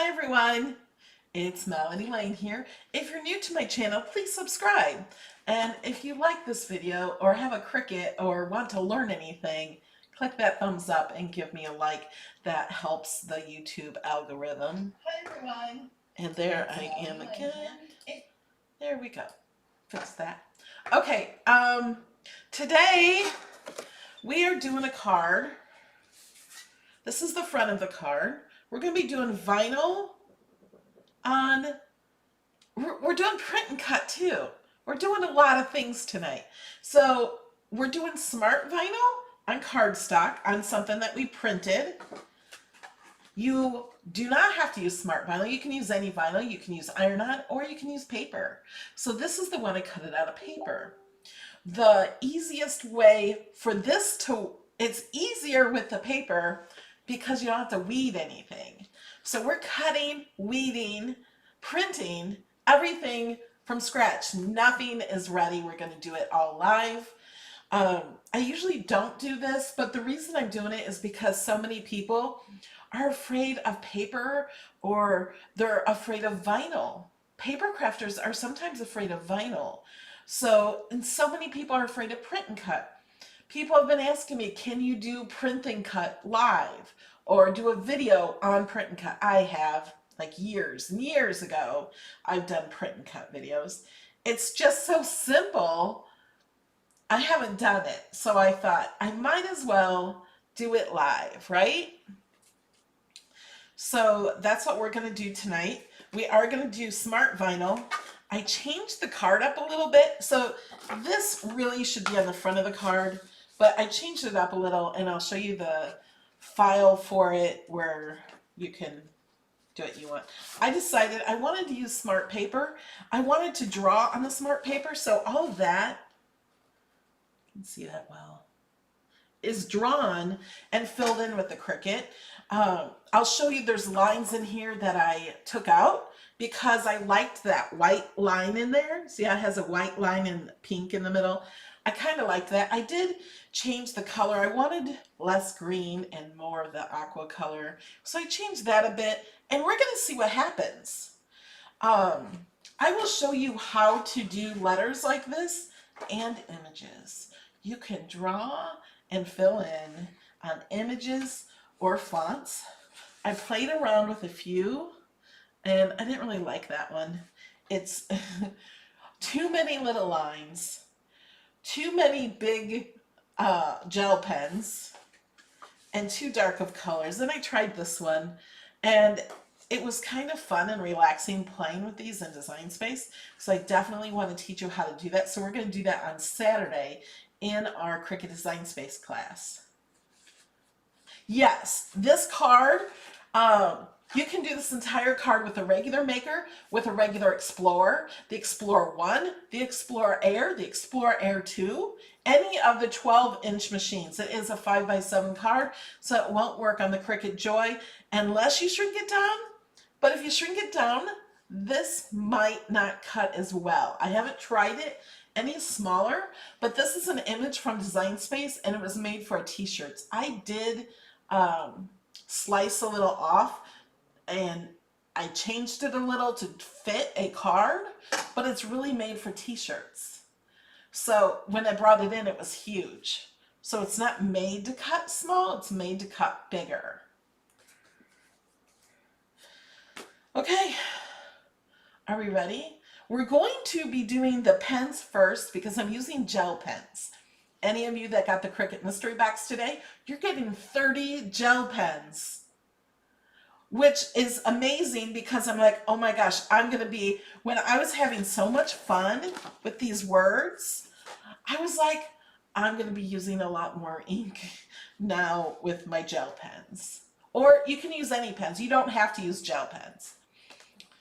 Hi everyone, it's Melanie Lane here. If you're new to my channel, please subscribe. And if you like this video or have a Cricut or want to learn anything, click that thumbs up and give me a like. That helps the YouTube algorithm. Hi everyone. And there I am again. There we go. Fix that. Okay, today we are doing a card. This is the front of the card. We're going to be doing vinyl on, we're doing print and cut too. We're doing a lot of things tonight. So we're doing smart vinyl on cardstock on something that we printed. You do not have to use smart vinyl. You can use any vinyl. You can use iron-on or you can use paper. So this is the one I cut it out of paper. The easiest way for this to, it's easier with the paper because you don't have to weed anything. So we're cutting, weeding, printing everything from scratch. Nothing is ready. We're going to do it all live. I usually don't do this, but the reason I'm doing it is because so many people are afraid of paper or they're afraid of vinyl. Paper crafters are sometimes afraid of vinyl. And so many people are afraid of print and cut. People have been asking me, can you do print and cut live or do a video on print and cut? I have, like years and years ago, I've done print and cut videos. It's just so simple. I haven't done it. So I thought I might as well do it live, right? So that's what we're going to do tonight. We are going to do smart vinyl. I changed the card up a little bit. So this really should be on the front of the card, but I changed it up a little and I'll show you the file for it where you can do what you want. I decided I wanted to use smart paper. I wanted to draw on the smart paper, so all of that, you can see that well, is drawn and filled in with the Cricut. I'll show you there's lines in here that I took out because I liked that white line in there. See how it has a white line and pink in the middle? I kind of liked that. I did change the color. I wanted less green and more of the aqua color. So I changed that a bit and we're going to see what happens. I will show you how to do letters like this and images. You can draw and fill in on images or fonts. I played around with a few and I didn't really like that one. It's too many little lines, too many big gel pens, and too dark of colors. Then I tried this one and it was kind of fun and relaxing playing with these in Design Space. So I definitely want to teach you how to do that. So we're going to do that on Saturday in our Cricut Design Space class. Yes, this card, you can do this entire card with a regular Maker, with a regular Explorer, the Explorer 1, the Explorer Air, the Explorer Air 2, any of the 12-inch machines. It is a 5x7 card, so it won't work on the Cricut Joy unless you shrink it down. But if you shrink it down, this might not cut as well. I haven't tried it any smaller, but this is an image from Design Space and it was made for t-shirts. I did slice a little off and I changed it a little to fit a card, but it's really made for t-shirts. So when I brought it in, it was huge. So it's not made to cut small, it's made to cut bigger. Okay, are we ready? We're going to be doing the pens first because I'm using gel pens. Any of you that got the Cricut mystery box today, you're getting 30 gel pens, which is amazing because I'm like, oh my gosh, I'm going to be, when I was having so much fun with these words, I was like, I'm going to be using a lot more ink now with my gel pens. Or you can use any pens. You don't have to use gel pens.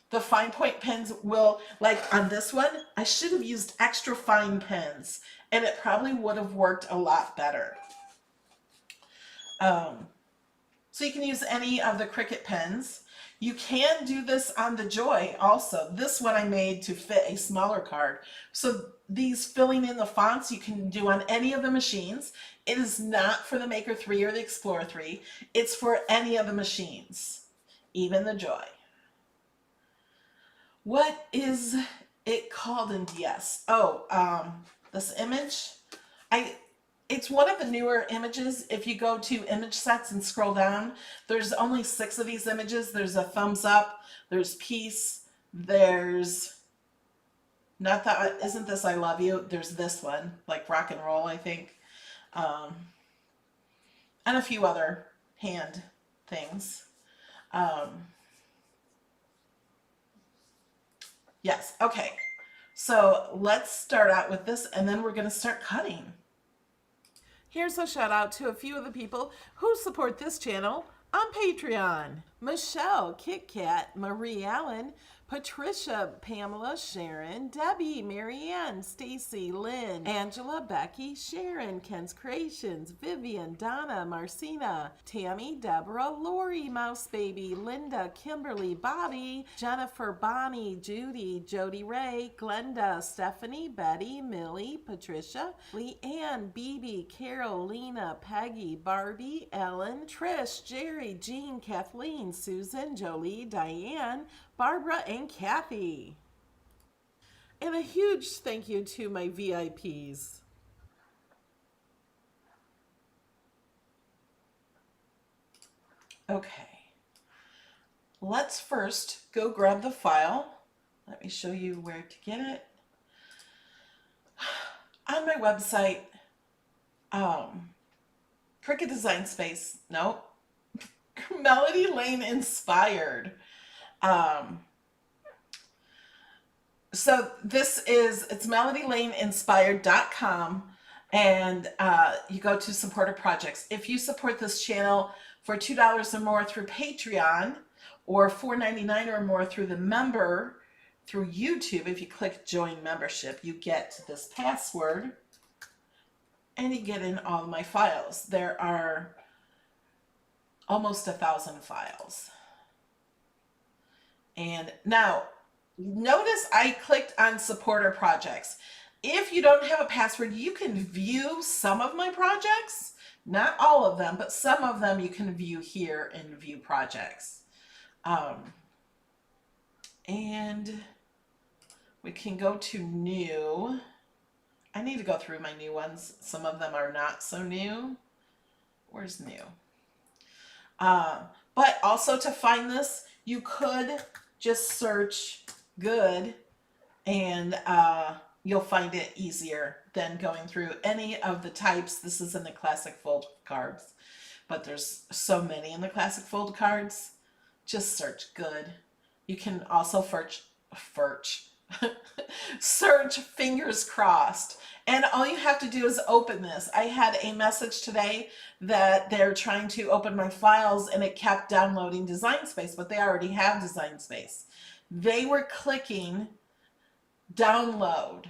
The fine point pens will, like on this one, I should have used extra fine pens and it probably would have worked a lot better. So you can use any of the Cricut pens. You can do this on the Joy also. This one I made to fit a smaller card. So these filling in the fonts you can do on any of the machines. It is not for the Maker 3 or the Explorer 3. It's for any of the machines, even the Joy. What is it called in DS? Oh, this image. I it's one of the newer images. If you go to image sets and scroll down, there's only 6 of these images. There's a thumbs up, there's peace, there's not that, isn't this I love you? There's this one, like rock and roll, I think. Um, and a few other hand things. Yes, okay. So let's start out with this and then we're going to start cutting. Here's a shout out to a few of the people who support this channel on Patreon. Michelle, Kit Kat, Marie Allen, Patricia, Pamela, Sharon, Debbie, Marianne, Stacy, Lynn, Angela, Becky, Sharon, Ken's Creations, Vivian, Donna, Marcina, Tammy, Deborah, Lori, Mouse Baby, Linda, Kimberly, Bobby, Jennifer, Bonnie, Judy, Jody Ray, Glenda, Stephanie, Betty, Millie, Patricia, Leanne, BB, Carol, Lena, Peggy, Barbie, Ellen, Trish, Jerry, Jean, Kathleen, Susan, Jolie, Diane, Barbara, and Kathy. And a huge thank you to my VIPs. Okay. Let's first go grab the file. Let me show you where to get it. On my website, Cricut Design Space, nope. Melody Lane Inspired. So this is, it's melodylaneinspired.com, and you go to supporter projects. If you support this channel for $2 or more through Patreon, or $4.99 or more through the member, through YouTube, if you click join membership, you get this password and you get in all of my files. There are almost 1,000 files. And now, notice I clicked on supporter projects. If you don't have a password, you can view some of my projects. Not all of them, but some of them you can view here in view projects. And we can go to new. I need to go through my new ones. Some of them are not so new. Where's new? But also to find this, you could just search good and you'll find it easier than going through any of the types. This is in the classic fold cards, but there's so many in the classic fold cards. Just search good. You can also search fingers crossed. And all you have to do is open this. I had a message today that they're trying to open my files and it kept downloading Design Space, but they already have Design Space. They were clicking download.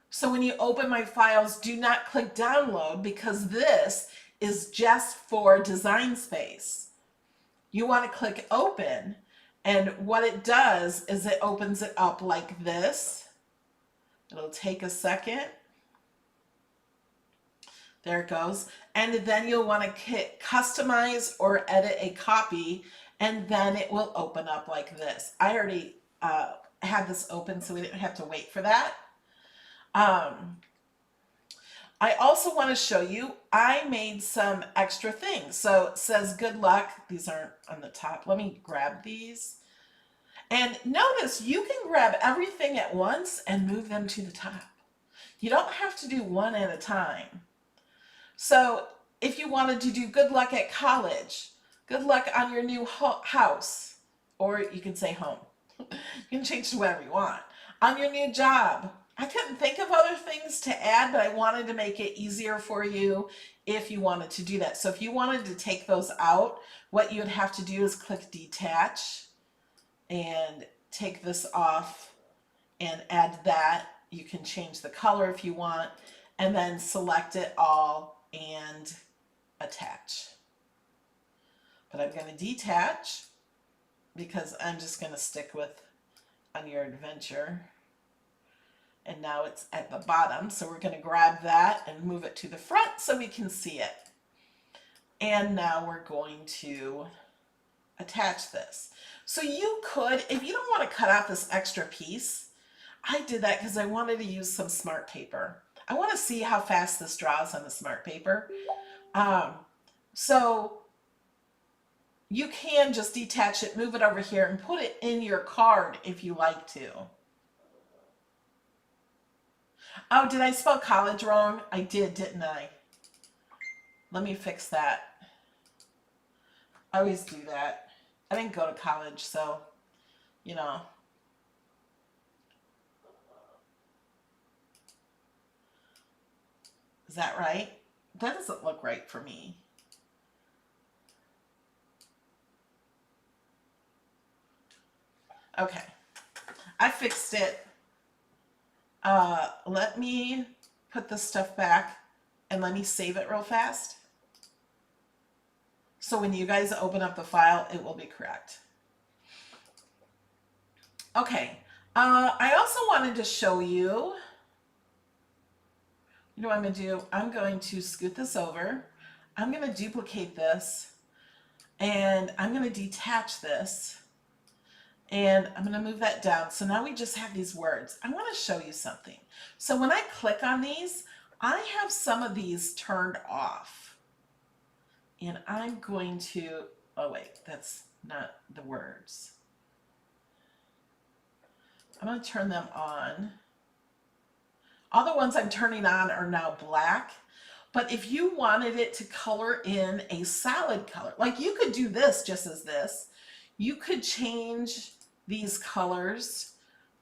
So when you open my files, do not click download because this is just for Design Space. You want to click open, and what it does is it opens it up like this. It'll take a second. There it goes. And then you'll want to hit customize or edit a copy, and then it will open up like this. I already had this open, so we didn't have to wait for that. I also want to show you, I made some extra things. So it says good luck. These aren't on the top. Let me grab these. And notice you can grab everything at once and move them to the top. You don't have to do one at a time. So if you wanted to do good luck at college, good luck on your new house, or you can say home. You can change to whatever you want. On your new job. I couldn't think of other things to add, but I wanted to make it easier for you if you wanted to do that. So if you wanted to take those out, what you would have to do is click detach and take this off and add that. You can change the color if you want, and then select it all and attach. But I'm going to detach because I'm just going to stick with on your adventure. And now it's at the bottom, so we're going to grab that and move it to the front so we can see it. And now we're going to attach this. So you could, if you don't want to cut out this extra piece, I did that because I wanted to use some smart paper. I want to see how fast this draws on the smart paper. So you can just detach it, move it over here, and put it in your card if you like to. Oh, did I spell college wrong? I did, didn't I? Let me fix that. I always do that. I didn't go to college, so, you know. Is that right? That doesn't look right for me. Okay, I fixed it. Let me put this stuff back and let me save it real fast. So when you guys open up the file, it will be correct. Okay, I also wanted to show you, you know what I'm going to do? I'm going to scoot this over. I'm going to duplicate this, and I'm going to detach this, and I'm going to move that down. So now we just have these words. I want to show you something. So when I click on these, I have some of these turned off. And I'm going to, oh wait, that's not the words. I'm going to turn them on. All the ones I'm turning on are now black. But if you wanted it to color in a solid color, like you could do this just as this, you could change these colors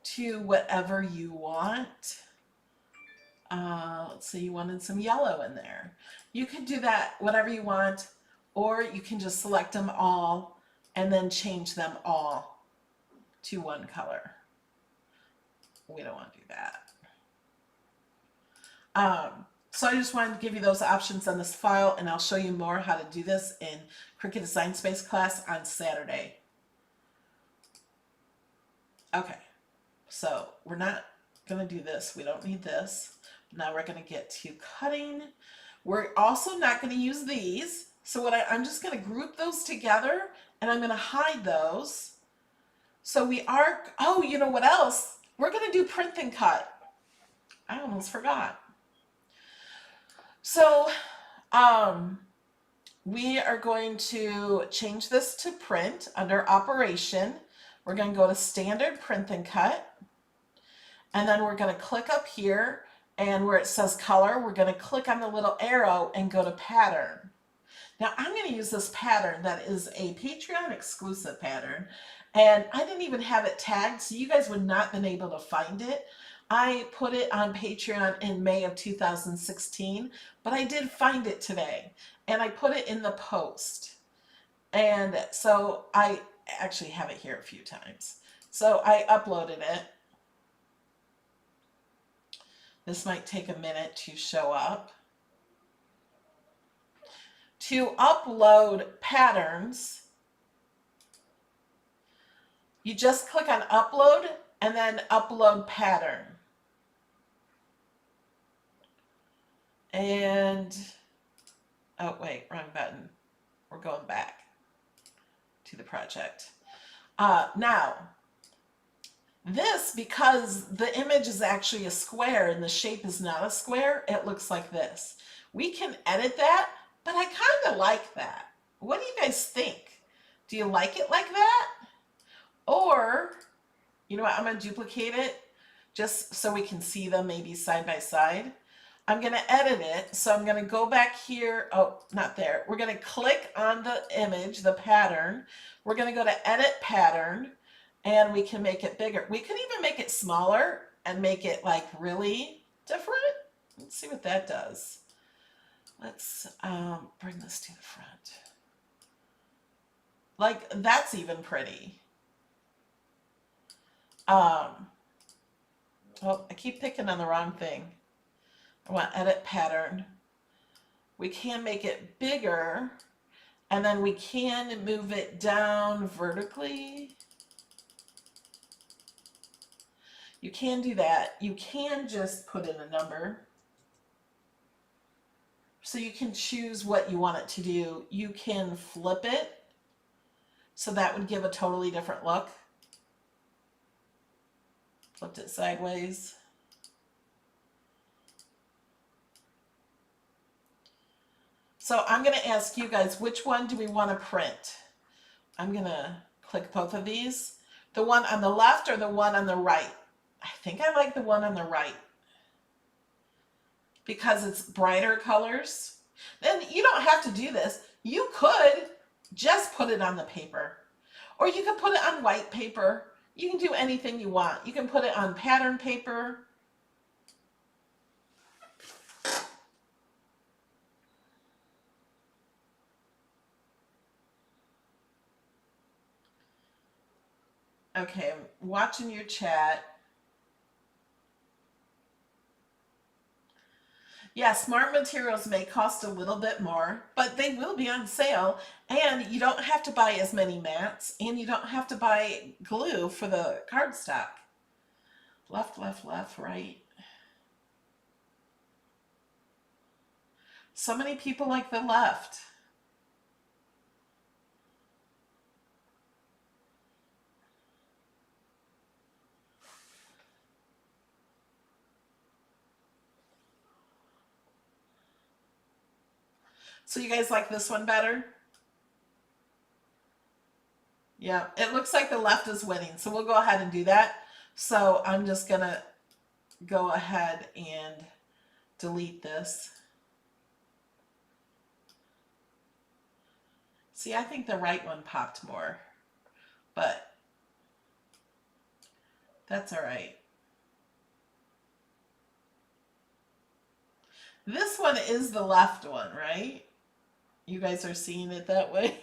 to whatever you want. Let's say you wanted some yellow in there. You could do that, whatever you want, or you can just select them all and then change them all to one color. We don't want to do that. So I just wanted to give you those options on this file, and I'll show you more how to do this in Cricut Design Space class on Saturday. Okay, so we're not going to do this. We don't need this. Now we're going to get to cutting. We're also not going to use these. So what I'm just going to group those together, and I'm going to hide those. So we are, oh, you know what else? We're going to do print and cut. I almost forgot. So we are going to change this to print under operation. We're going to go to standard print and cut. And then we're going to click up here, and where it says color, we're going to click on the little arrow and go to pattern. Now I'm going to use this pattern that is a Patreon exclusive pattern, and I didn't even have it tagged, so you guys would not have been able to find it. I put it on Patreon in May of 2016, but I did find it today, and I put it in the post. And so I actually have it here a few times. So I uploaded it. This might take a minute to show up. To upload patterns, you just click on upload and then upload pattern. And, oh wait, wrong button. We're going back to the project. Now, this, because the image is actually a square and the shape is not a square, it looks like this. We can edit that, but I kind of like that. What do you guys think? Do you like it like that? Or, you know what, I'm going to duplicate it just so we can see them maybe side by side. I'm going to edit it, so I'm going to go back here. Oh, not there. We're going to click on the image, the pattern. We're going to go to edit pattern, and we can make it bigger. We could even make it smaller and make it like really different. Let's see what that does. Let's bring this to the front. Like, that's even pretty. Oh, I keep picking on the wrong thing. I want edit pattern. We can make it bigger, and then we can move it down vertically. You can do that. You can just put in a number. So you can choose what you want it to do. You can flip it. So that would give a totally different look. Flipped it sideways. So I'm going to ask you guys, which one do we want to print? I'm going to click both of these. The one on the left or the one on the right? I think I like the one on the right because it's brighter colors. Then you don't have to do this. You could just put it on the paper, or you could put it on white paper. You can do anything you want. You can put it on pattern paper. Okay, I'm watching your chat. Yeah, smart materials may cost a little bit more, but they will be on sale, and you don't have to buy as many mats, and you don't have to buy glue for the cardstock. Left, left, left, right. So many people like the left. So you guys like this one better? Yeah, it looks like the left is winning, so we'll go ahead and do that. So I'm just gonna go ahead and delete this. See, I think the right one popped more, but that's all right. This one is the left one, right? You guys are seeing it that way?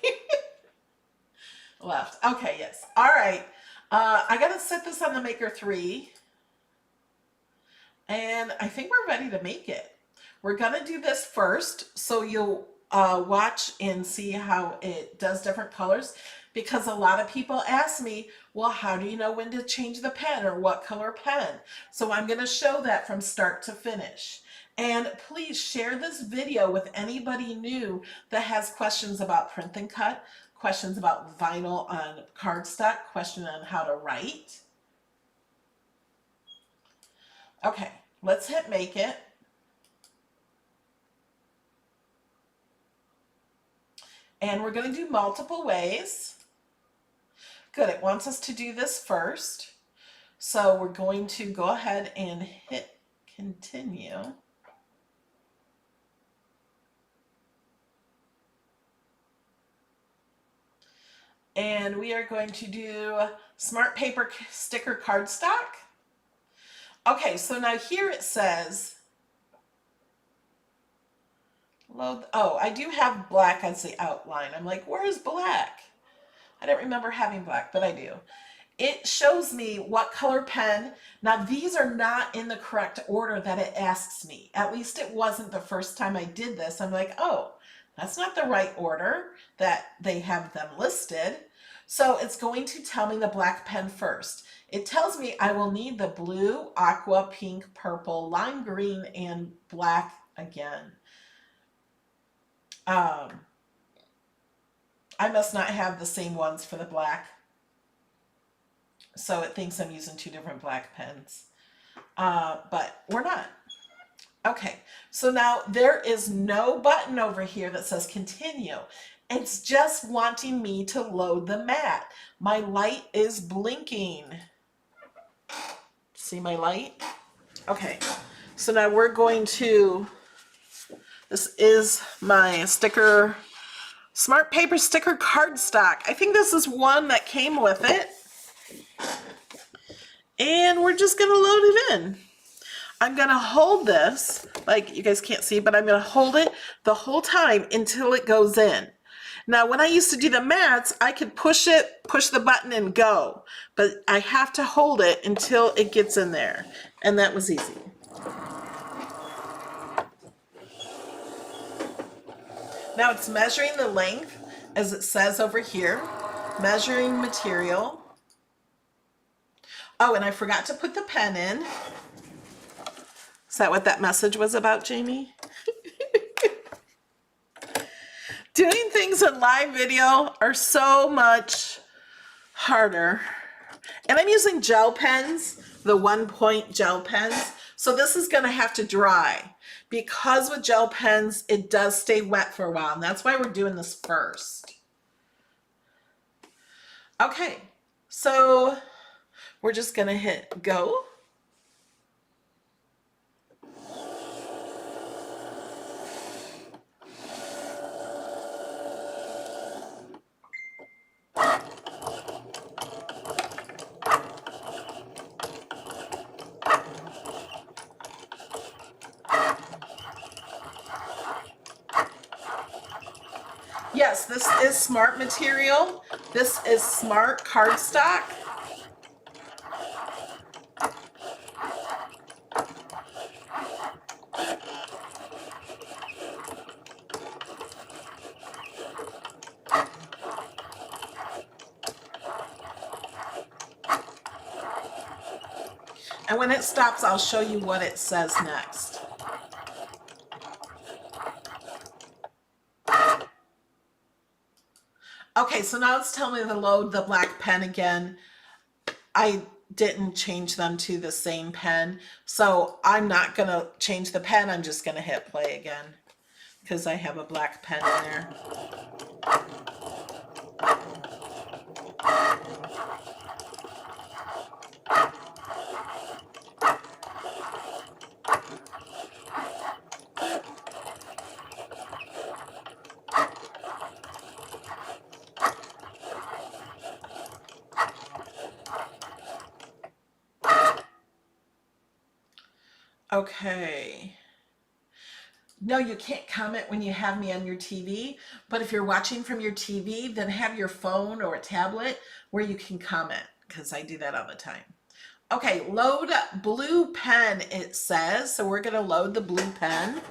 Left. Okay, yes. All right. I got to set this on the Maker 3. And I think we're ready to make it. We're going to do this first, so you'll watch and see how it does different colors. Because a lot of people ask me, well, how do you know when to change the pen or what color pen? So I'm going to show that from start to finish. And please share this video with anybody new that has questions about print and cut, questions about vinyl on cardstock, question on how to write. Okay, let's hit make it. And we're going to do multiple ways. Good, it wants us to do this first. So we're going to go ahead and hit continue. And we are going to do Smart Paper Sticker Cardstock. Okay, so now here it says, load, oh, I do have black as the outline. I'm like, where is black? I don't remember having black, but I do. It shows me what color pen. Now these are not in the correct order that it asks me. At least it wasn't the first time I did this. I'm like, oh, that's not the right order that they have them listed. So it's going to tell me the black pen first. It tells me I will need the blue, aqua, pink, purple, lime green, and black again. I must not have the same ones for the black. So it thinks I'm using two different black pens. But we're not. Okay, so now there is no button over here that says continue. It's just wanting me to load the mat. My light is blinking. See my light? Okay, so now we're going to, this is my sticker, Smart Paper Sticker Cardstock. I think this is one that came with it. And we're just gonna load it in. I'm gonna hold this, like you guys can't see, but I'm gonna hold it the whole time until it goes in. Now, when I used to do the mats, I could push it, push the button and go, but I have to hold it until it gets in there. And that was easy. Now it's measuring the length, as it says over here, measuring material. Oh, and I forgot to put the pen in. Is that what that message was about, Jamie? Doing things in live video are so much harder. And I'm using gel pens, the 1-point gel pens. So this is gonna have to dry. Because with gel pens, it does stay wet for a while. And that's why we're doing this first. Okay, so we're just gonna hit go. Yes, this is smart material. This is smart cardstock. And when it stops, I'll show you what it says next. Okay, so now it's telling me to load the black pen again. I didn't change them to the same pen, so I'm not gonna change the pen. I'm just gonna hit play again because I have a black pen in there. Okay. No, you can't comment when you have me on your TV, but if you're watching from your TV, then have your phone or a tablet where you can comment, because I do that all the time. Okay, load blue pen, it says. So we're gonna load the blue pen.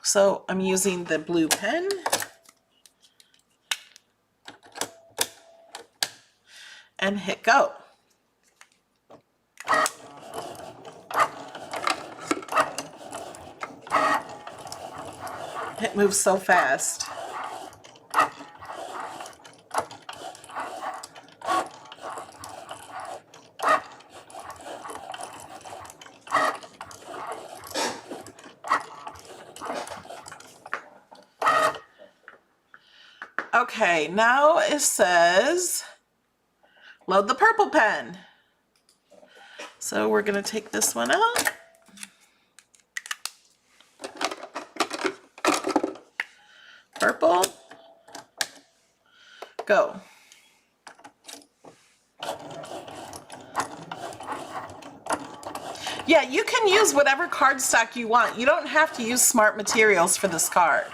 So I'm using the blue pen. And hit go. It moves so fast. Okay, now it says load the purple pen. So we're going to take this one out. Purple. Go. Yeah, you can use whatever cardstock you want. You don't have to use smart materials for this card.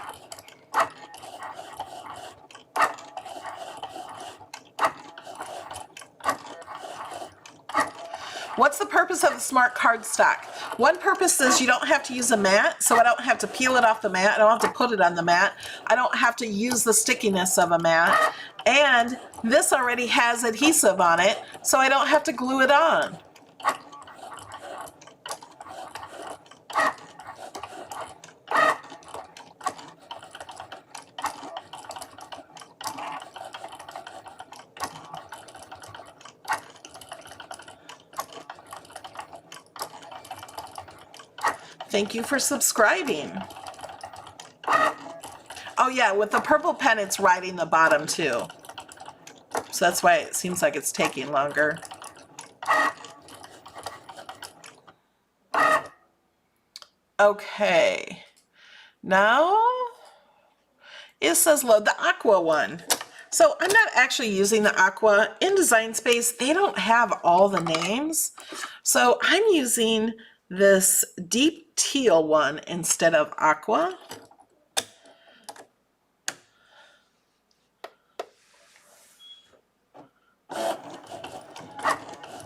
What's the purpose of the smart cardstock? One purpose is you don't have to use a mat, so I don't have to peel it off the mat. I don't have to put it on the mat. I don't have to use the stickiness of a mat. And this already has adhesive on it, so I don't have to glue it on. Thank you for subscribing. Oh yeah, with the purple pen, it's writing the bottom too. So that's why it seems like it's taking longer. Okay, now it says load the aqua one. So I'm not actually using the aqua. In Design Space, they don't have all the names. So I'm using this deep teal one instead of aqua.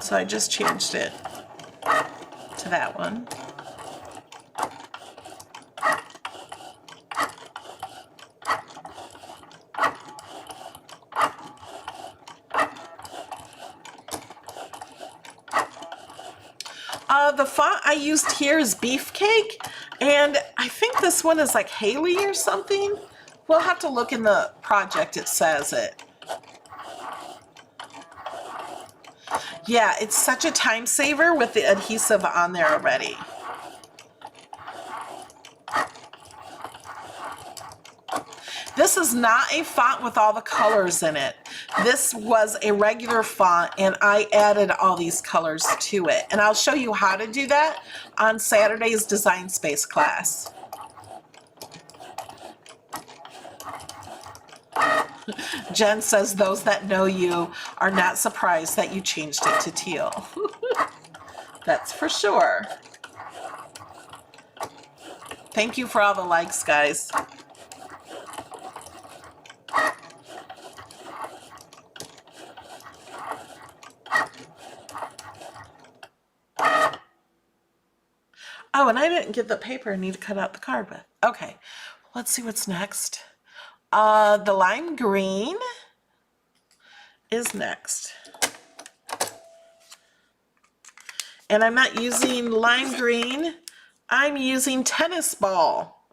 So I just changed it to that one. The font I used here is Beefcake, and I I think this one is like Haley or something. We'll have to look in the project, it says it. Yeah, it's such a time saver with the adhesive on there already. This is not a font with all the colors in it. This was a regular font and I added all these colors to it. And I'll show you how to do that on Saturday's Design Space class. Jen says those that know you are not surprised that you changed it to teal. That's for sure. Thank you for all the likes, guys. Oh, and I didn't get the paper I need to cut out the card with. Okay, let's see what's next. The lime green is next. And I'm not using lime green, I'm using tennis ball.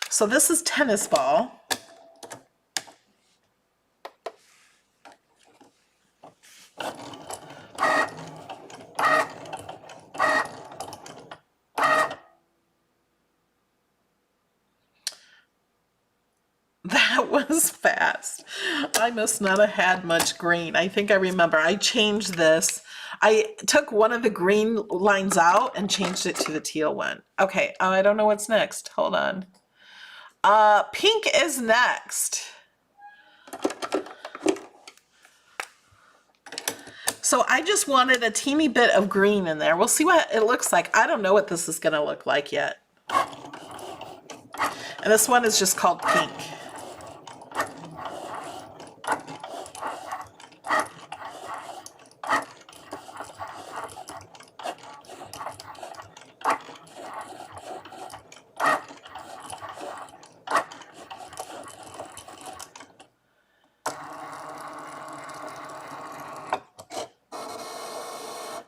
So this is tennis ball. That was fast. I must not have had much green. I think I remember I changed this. I took one of the green lines out and changed it to the teal one. Okay, I don't know what's next. Hold on. Pink is next. So I just wanted a teeny bit of green in there. We'll see what it looks like. I don't know what this is going to look like yet. And this one is just called Pink.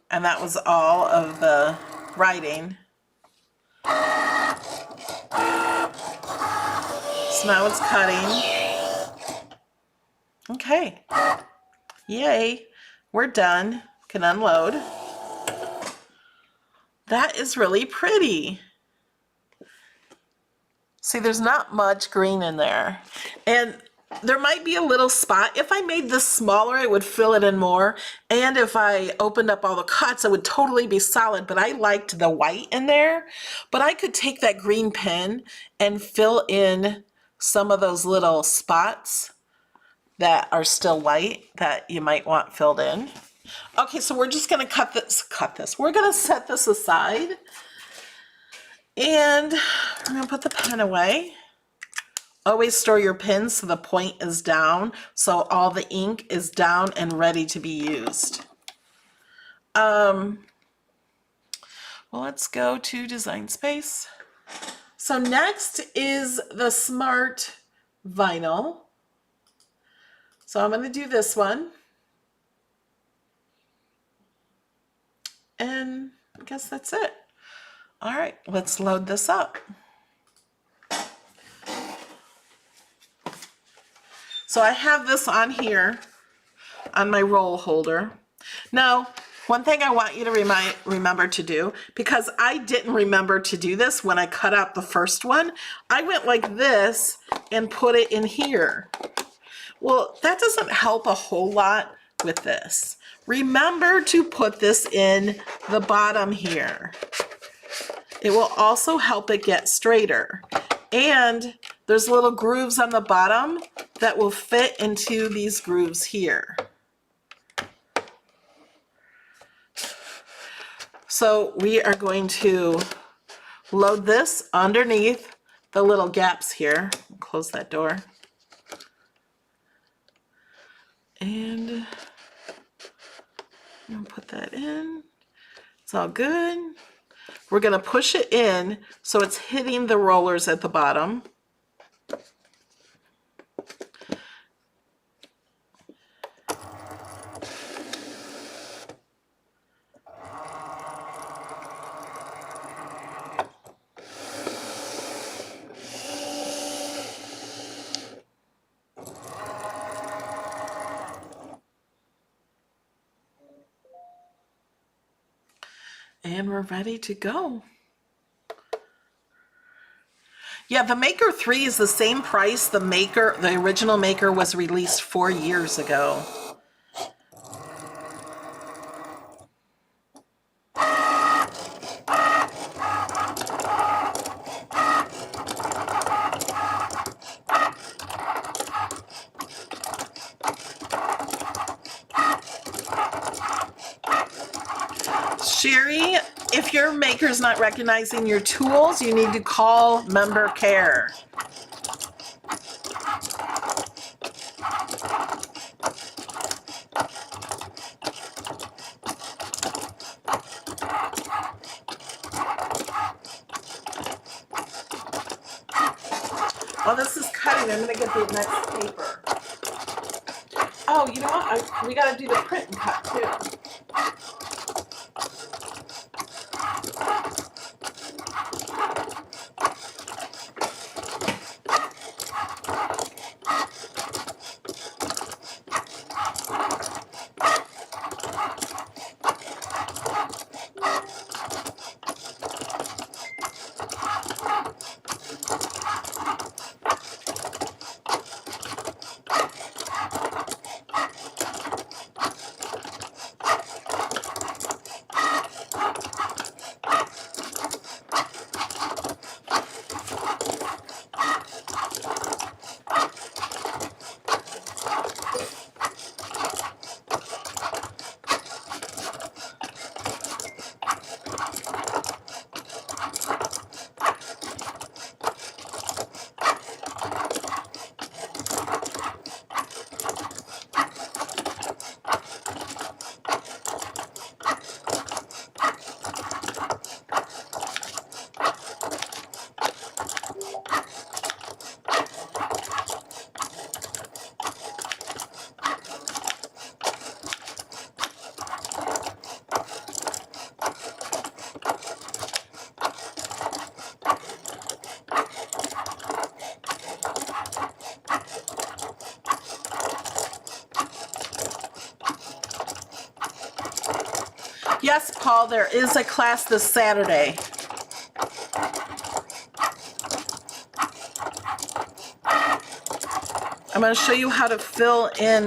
And that was all of the writing. So now it's cutting. Okay. Yay. We're done. Can unload. That is really pretty. See, there's not much green in there. And there might be a little spot. If I made this smaller, it would fill it in more. And if I opened up all the cuts, it would totally be solid. But I liked the white in there. But I could take that green pen and fill in some of those little spots that are still white that you might want filled in. Okay, so we're just going to cut this. We're going to set this aside. And I'm going to put the pen away. Always store your pins so the point is down, so all the ink is down and ready to be used. Well, let's go to Design Space. So next is the Smart Vinyl. So I'm going to do this one. And I guess that's it. All right, let's load this up. So I have this on here on my roll holder. Now, one thing I want you to remember to do, because I didn't remember to do this when I cut out the first one, I went like this and put it in here. Well, that doesn't help a whole lot with this. Remember to put this in the bottom here. It will also help it get straighter. And there's little grooves on the bottom that will fit into these grooves here. So we are going to load this underneath the little gaps here. Close that door. And I'm going to put that in. It's all good. We're going to push it in so it's hitting the rollers at the bottom. And we're ready to go. Yeah, the Maker 3 is the same price the original Maker was released 4 years ago. Sherry, if your Maker's not recognizing your tools, you need to call member care. While this is cutting, I'm going to get the next paper. Oh, you know what? We got to do the print and cut too. Yes, Paul, there is a class this Saturday. I'm going to show you how to fill in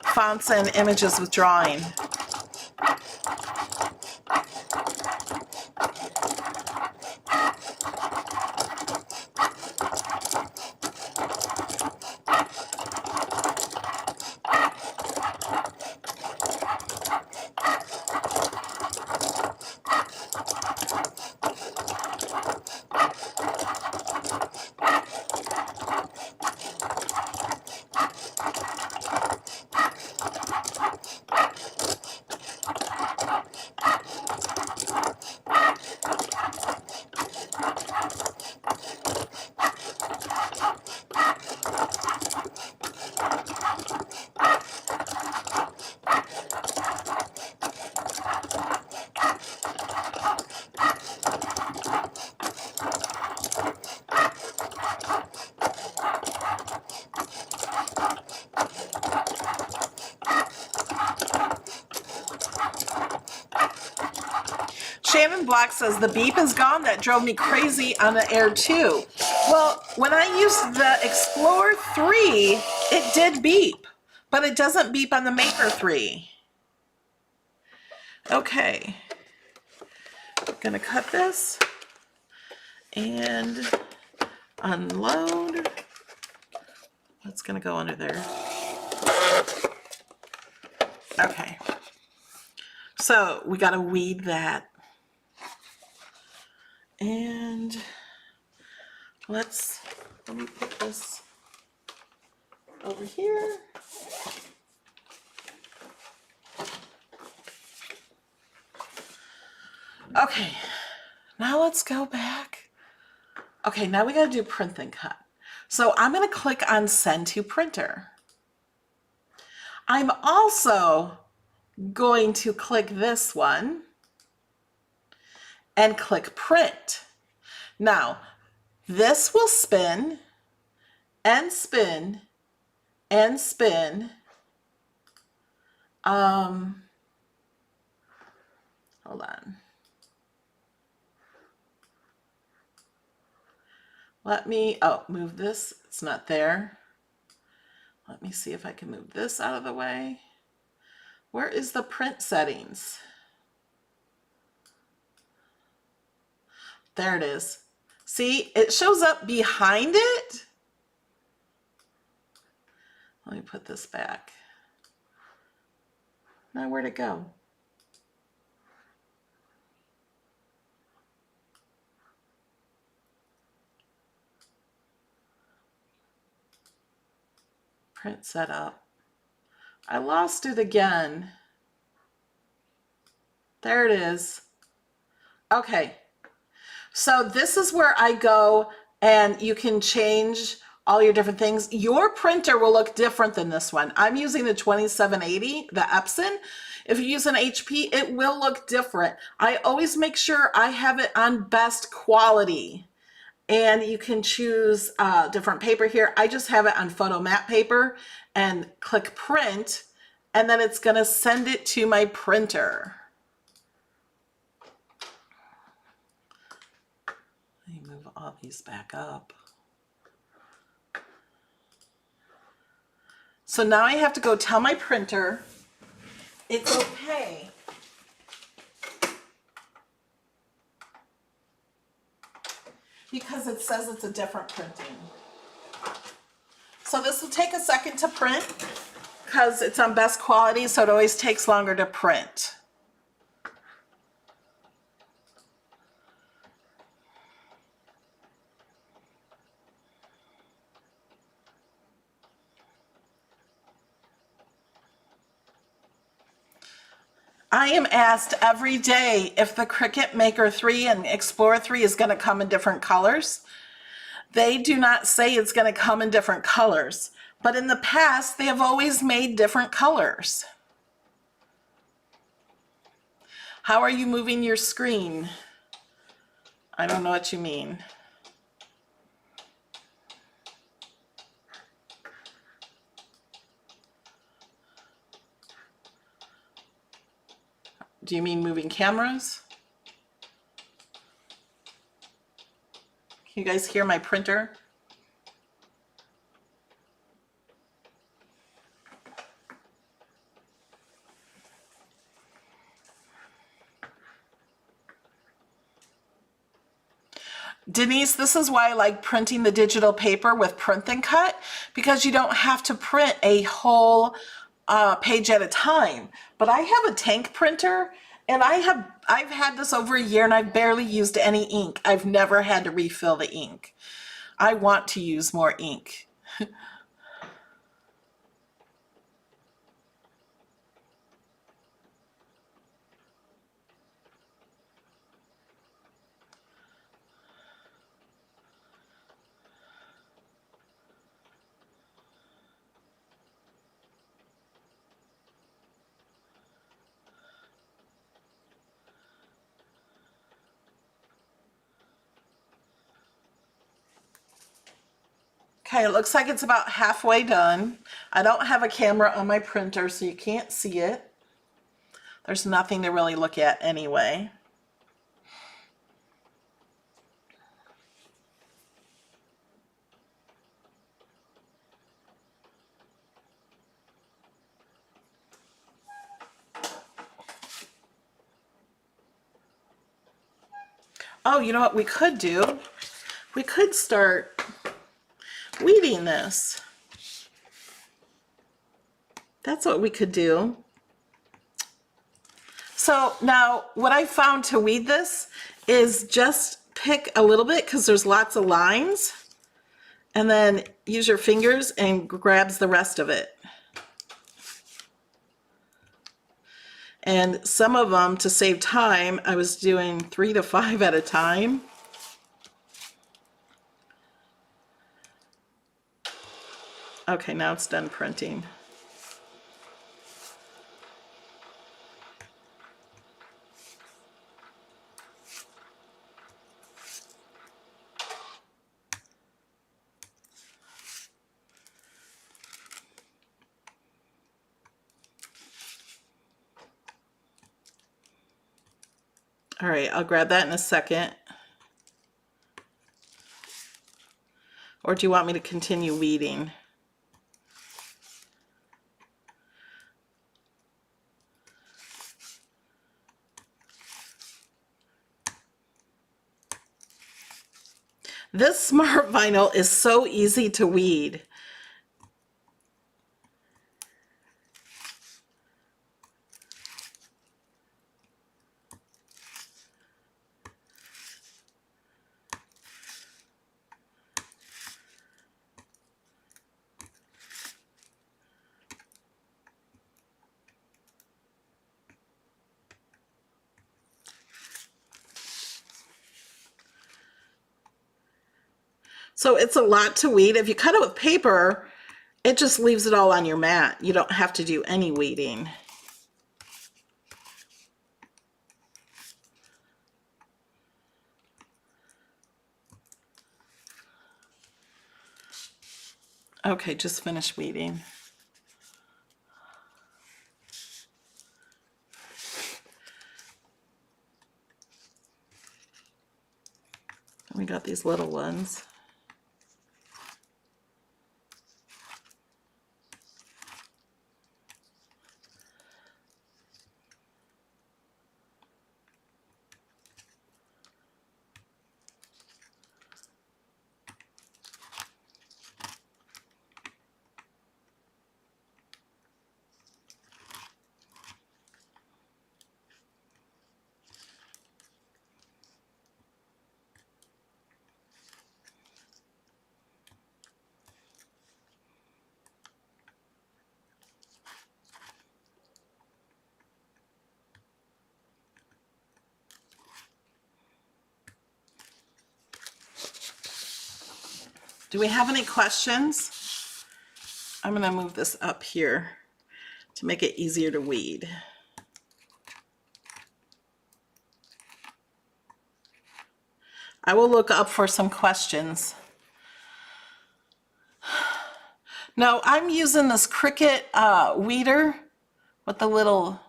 fonts and images with drawing. Shannon Block says, the beep is gone. That drove me crazy on the air too. Well, when I used the Explorer 3, it did beep, but it doesn't beep on the Maker 3. Okay, I'm gonna cut this and unload. That's gonna go under there. Okay, so we gotta weed that. And let me put this over here. Okay, now let's go back. Okay, now we gotta do print and cut. So I'm gonna click on send to printer. I'm also going to click this one and click print. Now, this will spin and spin and spin. Hold on. Let me, move this. It's not there. Let me see if I can move this out of the way. Where is the print settings? There it is. See, it shows up behind it. Let me put this back. Now where'd it go? Print setup. I lost it again. There it is. Okay. So this is where I go and you can change all your different things. Your printer will look different than this one. I'm using the 2780, the Epson. If you use an HP, it will look different. I always make sure I have it on best quality. And you can choose different paper here. I just have it on photo matte paper and click print, and then it's gonna send it to my printer. Let me move all these back up. So now I have to go tell my printer it's okay because it says it's a different printing. So this will take a second to print because it's on best quality, so it always takes longer to print. I am asked every day if the Cricut Maker 3 and Explorer 3 is going to come in different colors. They do not say it's going to come in different colors, but in the past they have always made different colors. How are you moving your screen? I don't know what you mean. Do you mean moving cameras? Can you guys hear my printer? Denise, this is why I like printing the digital paper with print and cut, because you don't have to print a whole page at a time. But I have a tank printer, and I've had this over a year, and I've barely used any ink. I've never had to refill the ink. I want to use more ink. Okay, it looks like it's about halfway done. I don't have a camera on my printer, so you can't see it. There's nothing to really look at anyway. Oh, you know what we could do? We could start weeding this. That's what we could do. So now what I found to weed this is just pick a little bit because there's lots of lines, and then use your fingers and grabs the rest of it. And some of them, to save time, I was doing 3 to 5 at a time. Okay, now it's done printing. All right, I'll grab that in a second. Or do you want me to continue weeding? This smart vinyl is so easy to weed. So it's a lot to weed. If you cut it with paper, it just leaves it all on your mat. You don't have to do any weeding. Okay, just finish weeding. We got these little ones. Do we have any questions? I'm going to move this up here to make it easier to weed. I will look up for some questions. No, I'm using this Cricut weeder with the little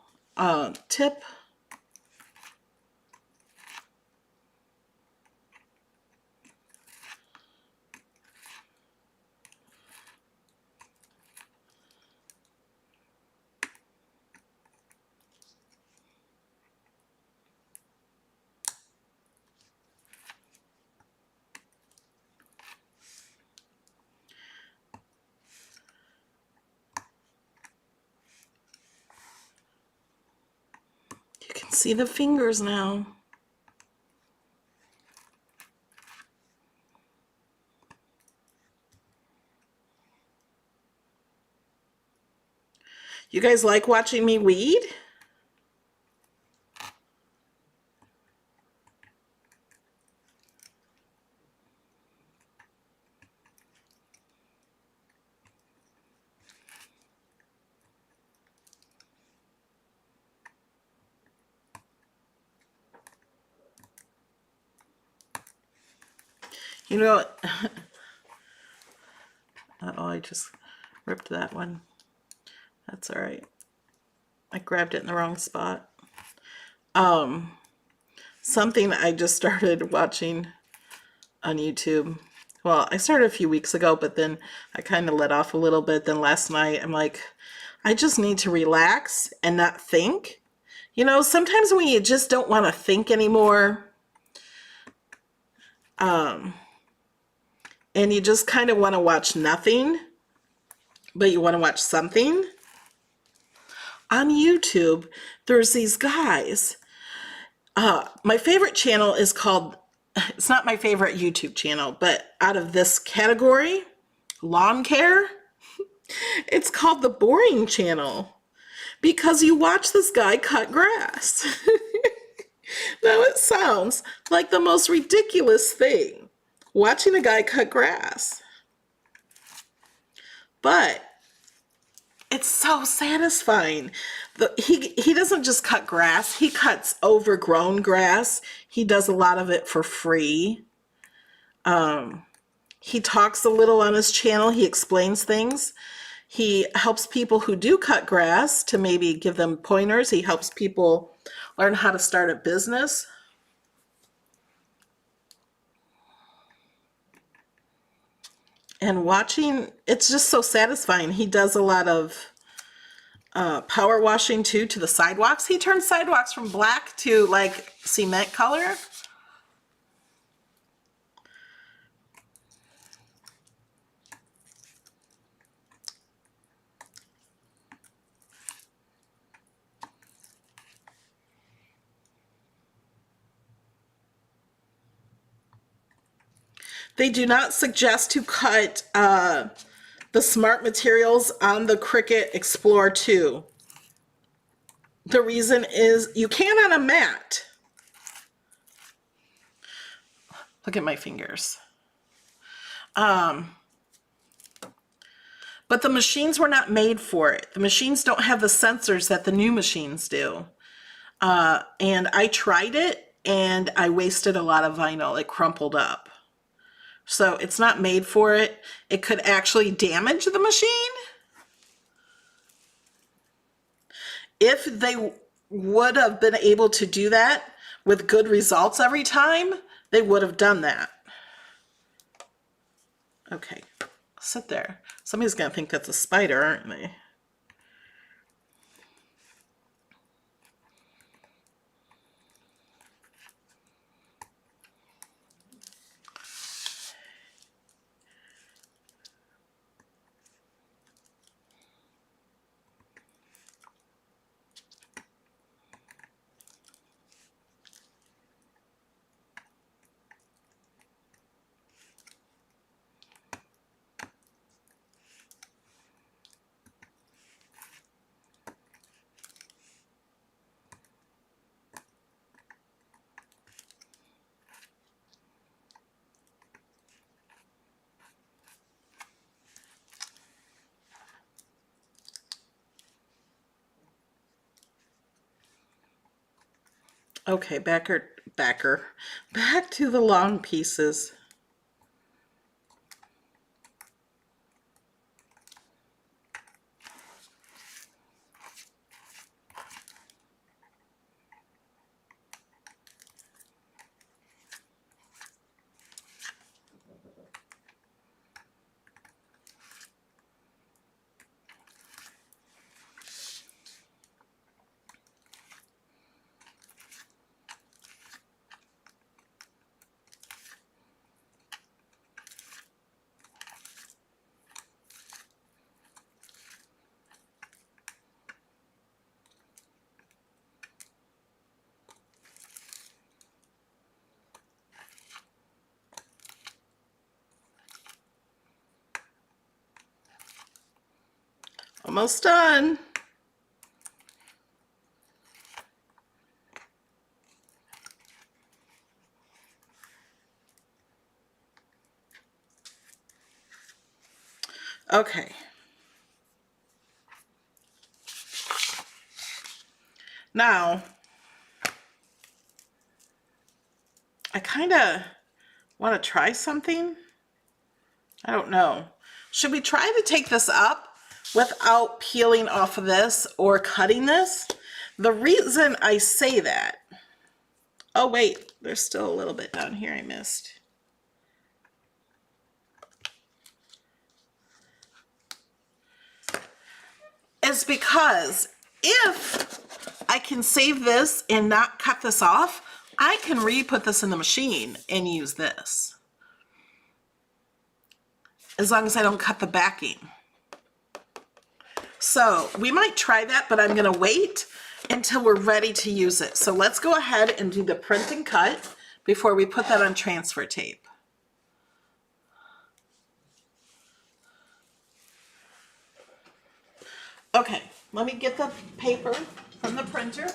tip. You can see the fingers now. You guys like watching me weed? You know what? Uh-oh, I just ripped that one. That's all right. I grabbed it in the wrong spot. Something I just started watching on YouTube. Well, I started a few weeks ago, but then I kind of let off a little bit. Then last night, I'm like, I just need to relax and not think. You know, sometimes when you just don't want to think anymore, and you just kind of want to watch nothing, but you want to watch something. On YouTube, there's these guys. My favorite channel is called, it's not my favorite YouTube channel, but out of this category, lawn care, it's called the Boring Channel, because you watch this guy cut grass. Now it sounds like the most ridiculous thing, watching a guy cut grass, but it's so satisfying. He doesn't just cut grass, he cuts overgrown grass. He does a lot of it for free. He talks a little on his channel, he explains things. He helps people who do cut grass to maybe give them pointers. He helps people learn how to start a business. And watching, it's just so satisfying. He does a lot of power washing too to the sidewalks. He turns sidewalks from black to like cement color. They do not suggest to cut the smart materials on the Cricut Explore 2. The reason is you can on a mat. Look at my fingers. But the machines were not made for it. The machines don't have the sensors that the new machines do. And I tried it and I wasted a lot of vinyl. It crumpled up. So it's not made for it. It could actually damage the machine. If they would have been able to do that with good results every time, they would have done that. Okay, sit there. Somebody's gonna think that's a spider, aren't they? Okay, back to the long pieces. Almost done. Okay. Now, I kind of want to try something. I don't know. Should we try to take this up without peeling off of this or cutting this? The reason I say that, oh wait, there's still a little bit down here I missed. Is because if I can save this and not cut this off, I can re-put this in the machine and use this. As long as I don't cut the backing. So we might try that, but I'm gonna wait until we're ready to use it. So let's go ahead and do the print and cut before we put that on transfer tape. Okay, let me get the paper from the printer.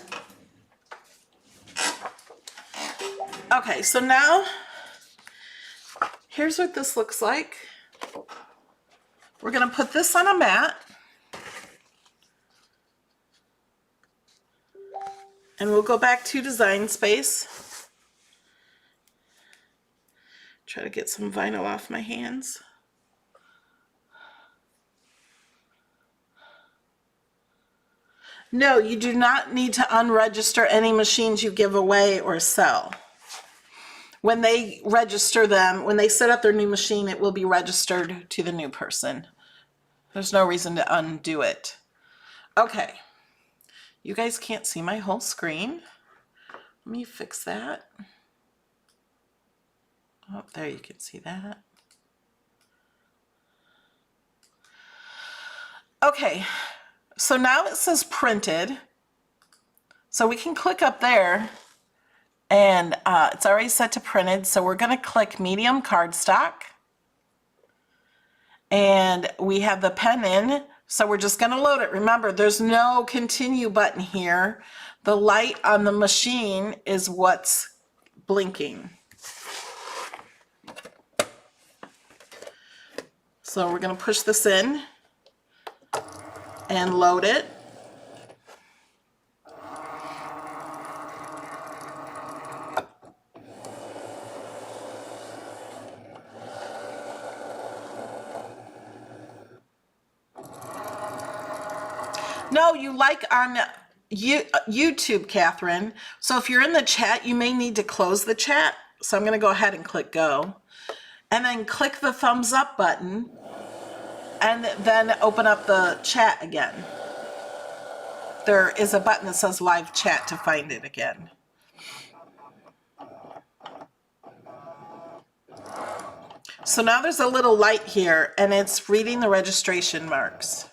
Okay, so now here's what this looks like. We're gonna put this on a mat. And we'll go back to Design Space. Try to get some vinyl off my hands. No, you do not need to unregister any machines you give away or sell. when they register them, when they set up their new machine, it will be registered to the new person. There's no reason to undo it. Okay, you guys can't see my whole screen. Let me fix that. Oh, there you can see that. Okay, so now it says printed. So we can click up there and it's already set to printed. So we're going to click medium cardstock. And we have the pen in. So we're just going to load it. Remember, there's no continue button here. The light on the machine is what's blinking. So we're going to push this in and load it. No, you like on YouTube, Catherine. So if you're in the chat, you may need to close the chat. So I'm going to go ahead and click go. And then click the thumbs up button. And then open up the chat again. There is a button that says live chat to find it again. So now there's a little light here and it's reading the registration marks.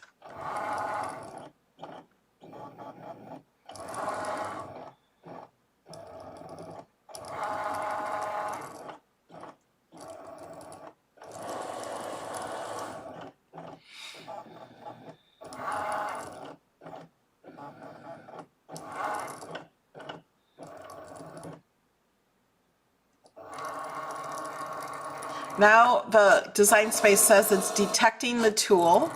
Now the design space says it's detecting the tool.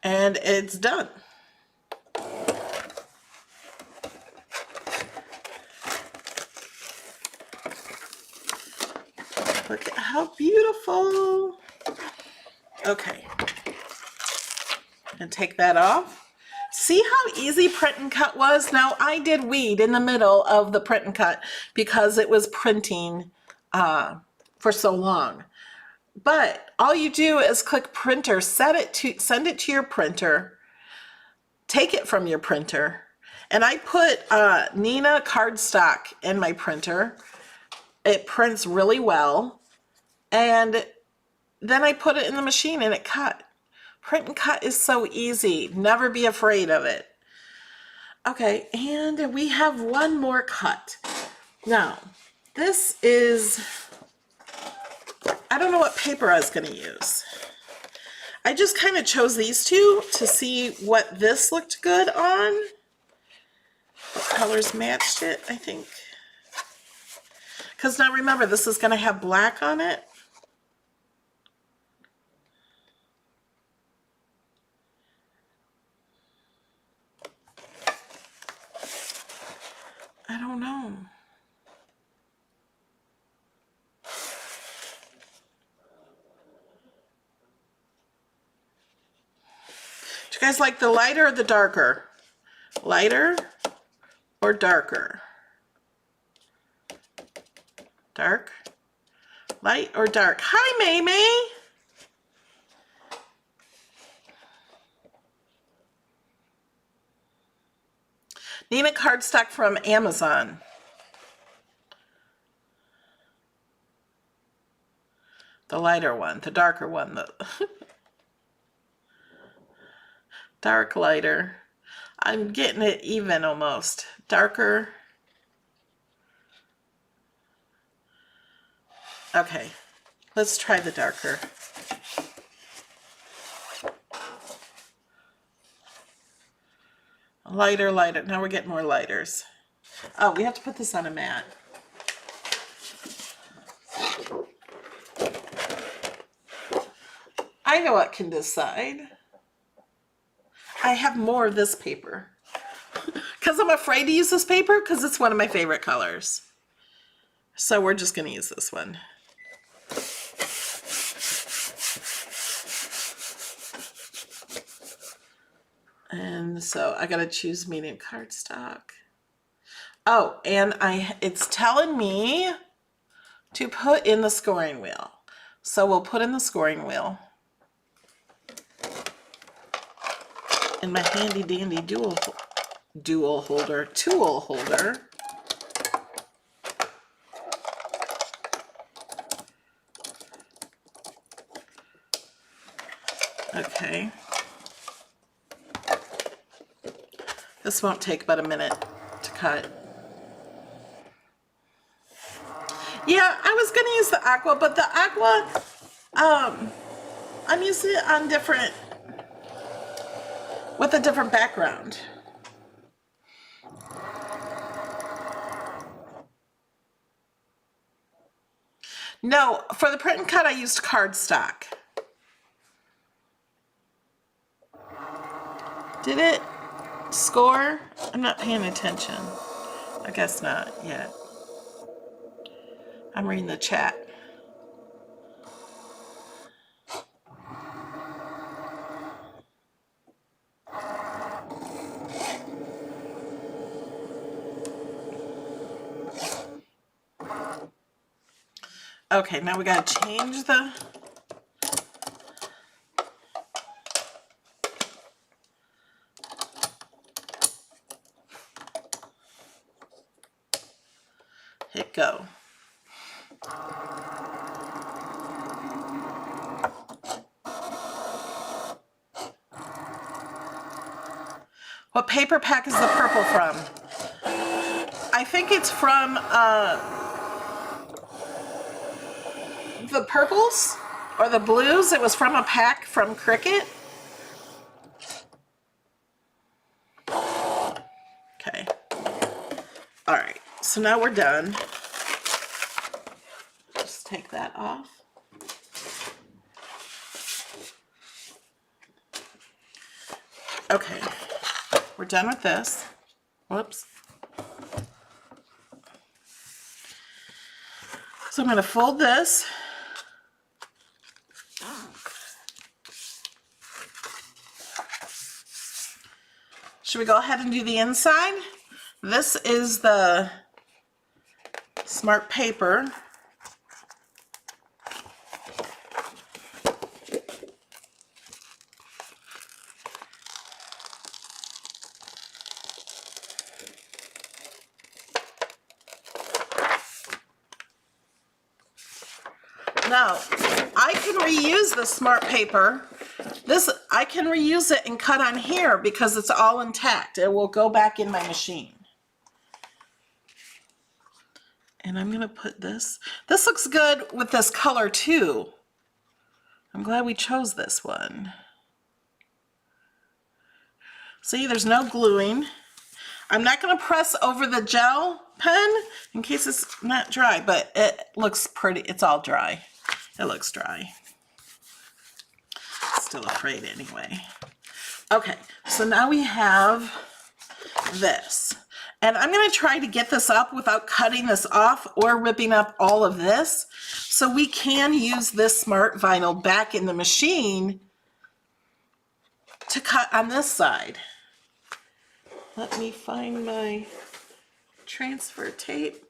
And it's done. Look at how beautiful. Okay. And take that off. See how easy print and cut was? Now I did weed in the middle of the print and cut because it was printing for so long. But all you do is click printer, send it to your printer, take it from your printer. And I put Nina Cardstock in my printer. It prints really well. And then I put it in the machine and it cut. Print and cut is so easy. Never be afraid of it. Okay, and we have one more cut. Now, this is, I don't know what paper I was going to use. I just kind of chose these two to see what this looked good on. What colors matched it, I think. Because now remember, this is going to have black on it. I don't know. Do you guys like the lighter or the darker? Lighter or darker? Dark? Light or dark? Hi, Mamie! Nina Cardstock from Amazon. The lighter one, the darker one. The dark lighter. I'm getting it even almost. Darker. Okay, let's try the darker. Lighter, lighter. Now we're getting more lighters. Oh, we have to put this on a mat. I know what can decide. I have more of this paper. Because I'm afraid to use this paper because it's one of my favorite colors. So we're just going to use this one. And so I got to choose medium cardstock. Oh, and it's telling me to put in the scoring wheel. So we'll put in the scoring wheel in my handy dandy tool holder. Okay. This won't take but a minute to cut. Yeah, I was going to use the aqua, but the aqua, I'm using it on with a different background. No, for the print and cut, I used cardstock. Did it score? I'm not paying attention. I guess not yet. I'm reading the chat. Okay, now we gotta change the... Hit go. What paper pack is the purple from? I think it's from the purples or the blues. It was from a pack from Cricut. Okay. All right. So now we're done. Just take that off. Okay. We're done with this. Whoops. So I'm going to fold this. Should we go ahead and do the inside? This is the smart paper. Now, I can reuse the smart paper. I can reuse it and cut on here because it's all intact. It will go back in my machine. And I'm gonna put this. This looks good with this color too. I'm glad we chose this one. See, there's no gluing. I'm not gonna press over the gel pen in case it's not dry, but it looks pretty. It's all dry. It looks dry. Still afraid anyway. Okay, so now we have this. And I'm gonna try to get this up without cutting this off or ripping up all of this. So we can use this smart vinyl back in the machine to cut on this side. Let me find my transfer tape.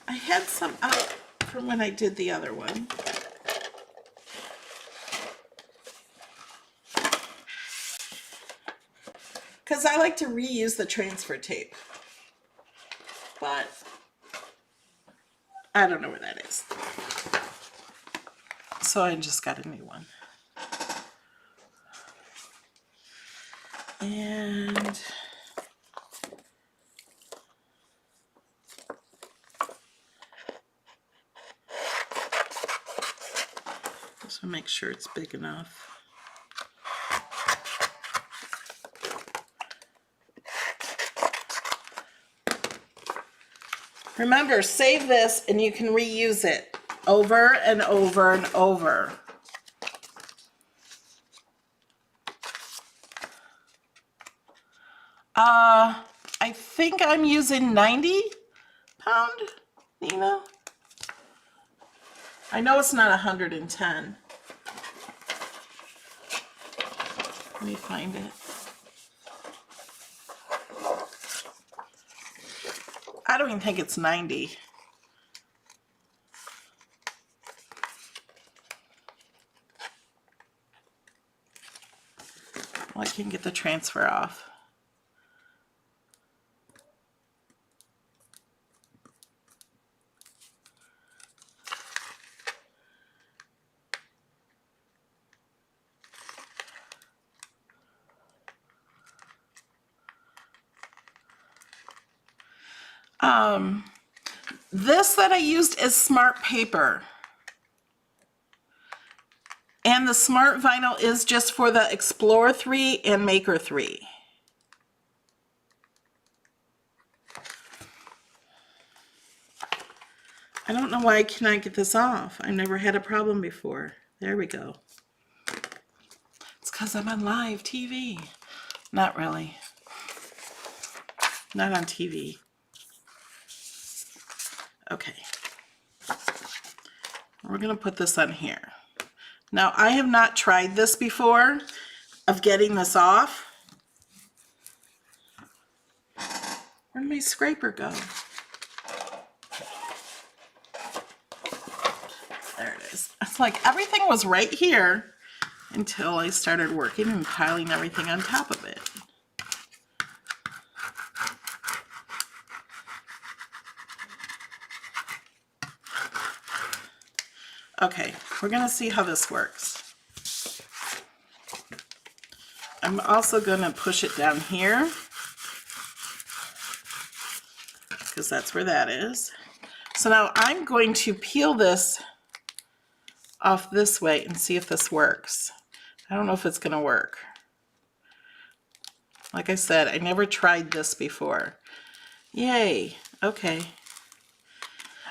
I had some out from when I did the other one. Because I like to reuse the transfer tape. But I don't know where that is. So I just got a new one. And just want to make sure it's big enough. Remember, save this and you can reuse it over and over and over. I think I'm using 90 pound, Nina. I know it's not 110. Let me find it. I don't even think it's 90. Well, I can get the transfer off. This that I used is smart paper. And the smart vinyl is just for the Explorer 3 and Maker 3. I don't know why I cannot get this off. I've never had a problem before. There we go. It's because I'm on live TV. Not really. Not on TV. Okay. We're going to put this on here. Now, I have not tried this before of getting this off. Where'd my scraper go? There it is. It's like everything was right here until I started working and piling everything on top of it. Okay, we're gonna see how this works. I'm also gonna push it down here because that's where that is. So now I'm going to peel this off this way and see if this works. I don't know if it's gonna work. Like I said, I never tried this before. Yay, okay.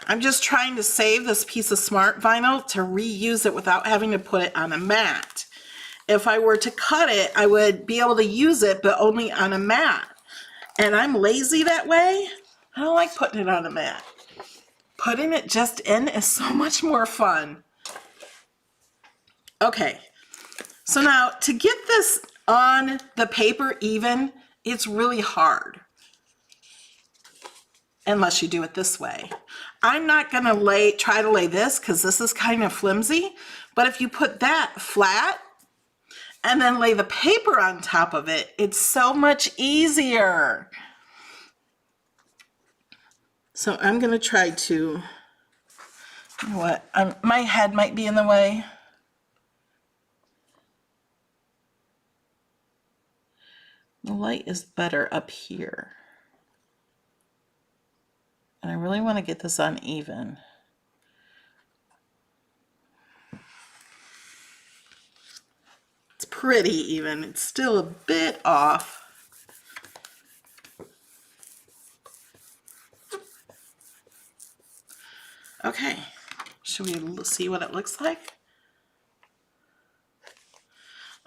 I'm just trying to save this piece of smart vinyl to reuse it without having to put it on a mat. If I were to cut it, I would be able to use it, but only on a mat. And I'm lazy that way. I don't like putting it on a mat. Putting it just in is so much more fun. Okay, so now to get this on the paper even, it's really hard. Unless you do it this way. I'm not gonna try to lay this because this is kind of flimsy, but if you put that flat and then lay the paper on top of it, it's so much easier. So I'm gonna try to, you know what, my head might be in the way. The light is better up here. And I really want to get this uneven. It's pretty even. It's still a bit off. Okay, should we see what it looks like?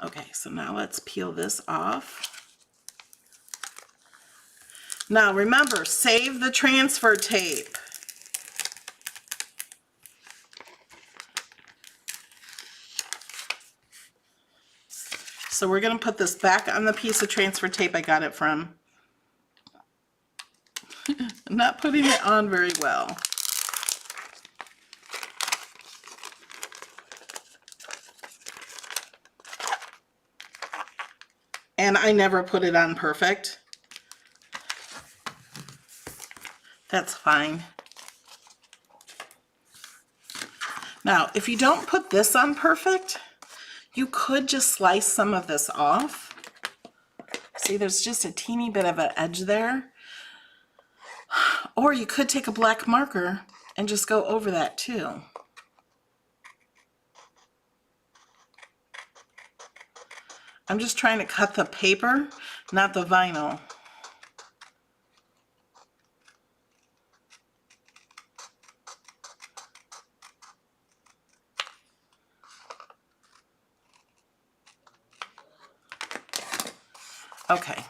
Okay, so now let's peel this off. Now remember, save the transfer tape. So we're going to put this back on the piece of transfer tape I got it from. I'm not putting it on very well. And I never put it on perfect. That's fine. Now, if you don't put this on perfect, you could just slice some of this off. See, there's just a teeny bit of an edge there. Or you could take a black marker and just go over that too. I'm just trying to cut the paper, not the vinyl. Okay.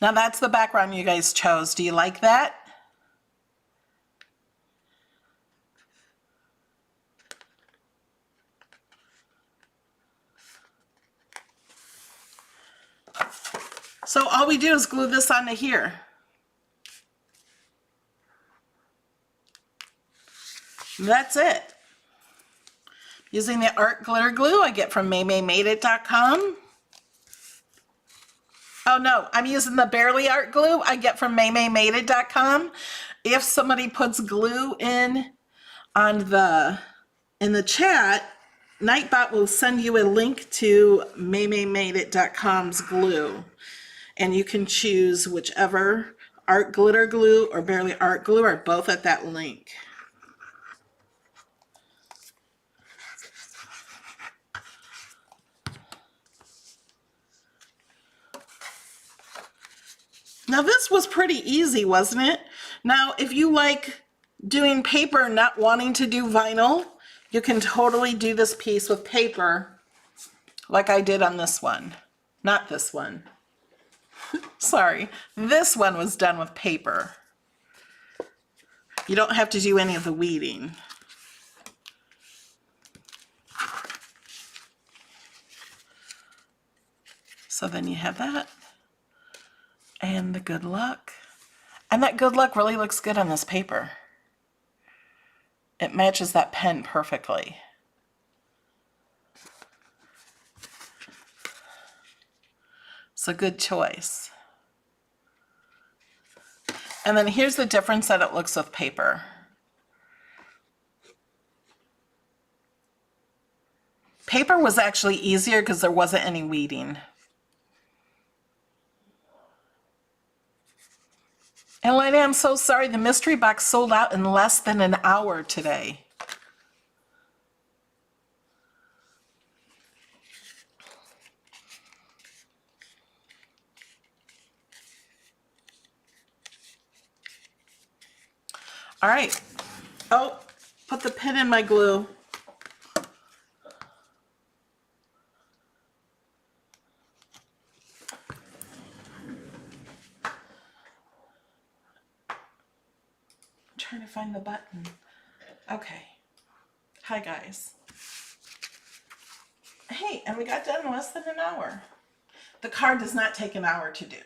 Now that's the background you guys chose. Do you like that? So all we do is glue this onto here. That's it. Using the art glitter glue I get from MayMayMadeIt.com. Oh no, I'm using the Barely Art glue I get from MayMayMadeIt.com. If somebody puts glue in the chat, Nightbot will send you a link to MayMayMadeIt.com's glue. And you can choose whichever art glitter glue or Barely Art glue are both at that link. Now this was pretty easy, wasn't it? Now if you like doing paper, not wanting to do vinyl, you can totally do this piece with paper like I did on this one. Not this one. Sorry, this one was done with paper. You don't have to do any of the weeding. So then you have that. And the good luck. And that good luck really looks good on this paper. It matches that pen perfectly. It's a good choice. And then here's the difference that it looks with paper. Paper was actually easier because there wasn't any weeding. Elena, I'm so sorry. The mystery box sold out in less than an hour today. All right. Oh, put the pin in my glue. Trying to find the button. Okay. Hi guys. Hey, and we got done in less than an hour. The card does not take an hour to do.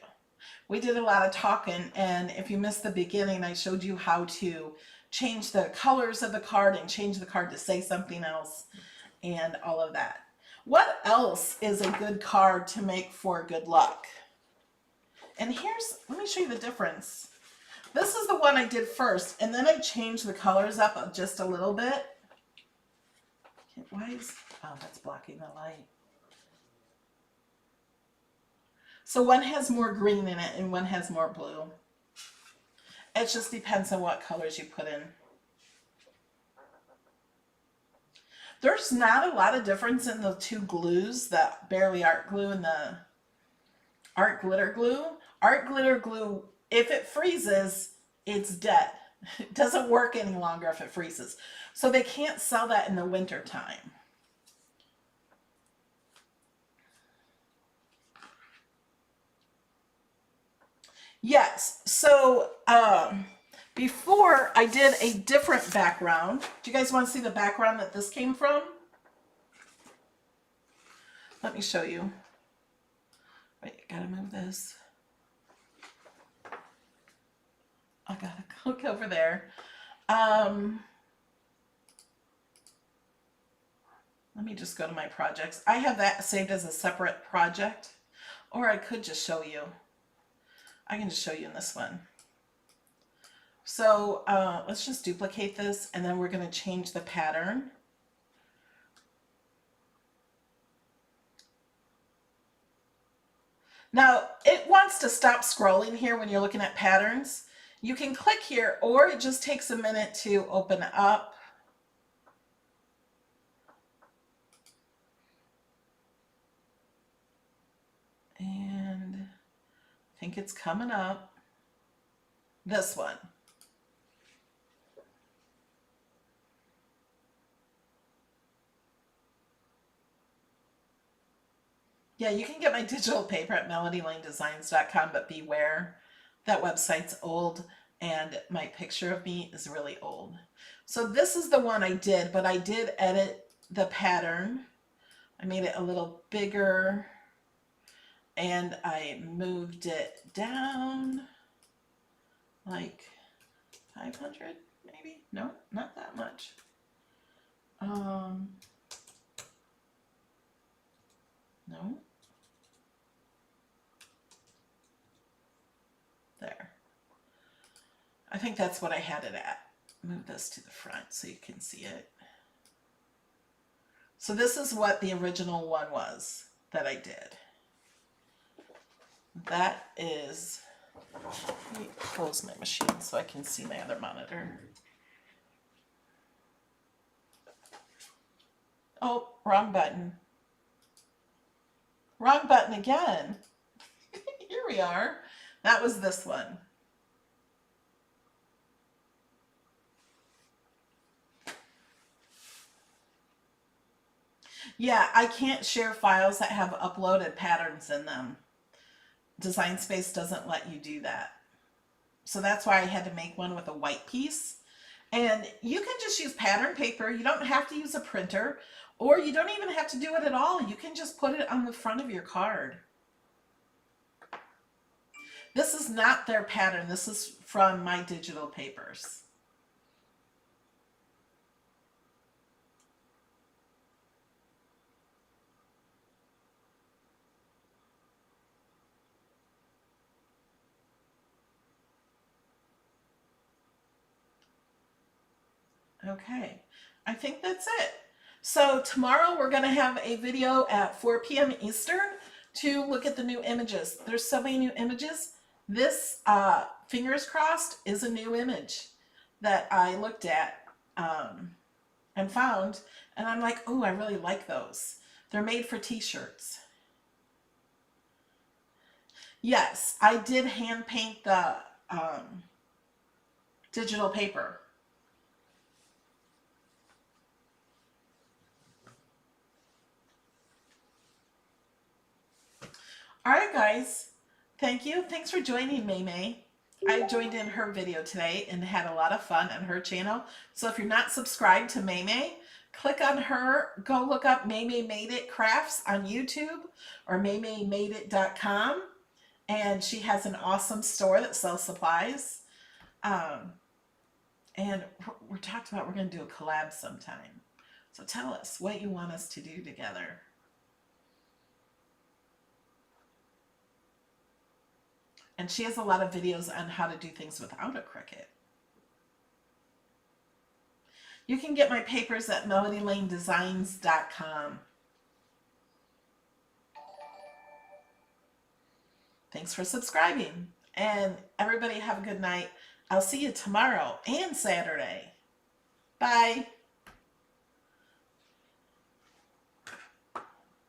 We did a lot of talking, and if you missed the beginning, I showed you how to change the colors of the card and change the card to say something else and all of that. What else is a good card to make for good luck? And let me show you the difference. This is the one I did first, and then I changed the colors up just a little bit. Oh, that's blocking the light. So one has more green in it and one has more blue. It just depends on what colors you put in. There's not a lot of difference in the two glues, the Barely Art glue and the art glitter glue. Art glitter glue, if it freezes, it's dead. It doesn't work any longer if it freezes. So they can't sell that in the winter time. Yes, so before I did a different background. Do you guys want to see the background that this came from? Let me show you. Wait, gotta move this. I gotta click over there. Let me just go to my projects. I have that saved as a separate project, or I could just show you. I can just show you in this one. So let's just duplicate this, and then we're going to change the pattern. Now, it wants to stop scrolling here when you're looking at patterns. You can click here, or it just takes a minute to open up. And I think it's coming up. This one. Yeah, you can get my digital paper at melodylanedesigns.com, but beware, that website's old and my picture of me is really old. So this is the one I did, but I did edit the pattern. I made it a little bigger and I moved it down like 500 maybe. No, not that much. No. There. I think that's what I had it at. Move this to the front so you can see it. So this is what the original one was that I did. That is, let me close my machine so I can see my other monitor. Oh, wrong button. Wrong button again. Here we are. That was this one. Yeah, I can't share files that have uploaded patterns in them. Design Space doesn't let you do that. So that's why I had to make one with a white piece. And you can just use pattern paper. You don't have to use a printer, or you don't even have to do it at all. You can just put it on the front of your card. This is not their pattern. This is from my digital papers. Okay, I think that's it. So tomorrow we're going to have a video at 4 p.m. Eastern to look at the new images. There's so many new images. This, fingers crossed, is a new image that I looked at and found. And I'm like, oh, I really like those. They're made for t-shirts. Yes, I did hand paint the digital paper. All right, guys. Thank you. Thanks for joining May. I joined in her video today and had a lot of fun on her channel. So if you're not subscribed to May, click on her. Go look up May Made It Crafts on YouTube or maymaymadeit.com. And she has an awesome store that sells supplies. And we're talked about we're going to do a collab sometime. So tell us what you want us to do together. And she has a lot of videos on how to do things without a Cricut. You can get my papers at melodylanedesigns.com. Thanks for subscribing. And everybody have a good night. I'll see you tomorrow and Saturday. Bye.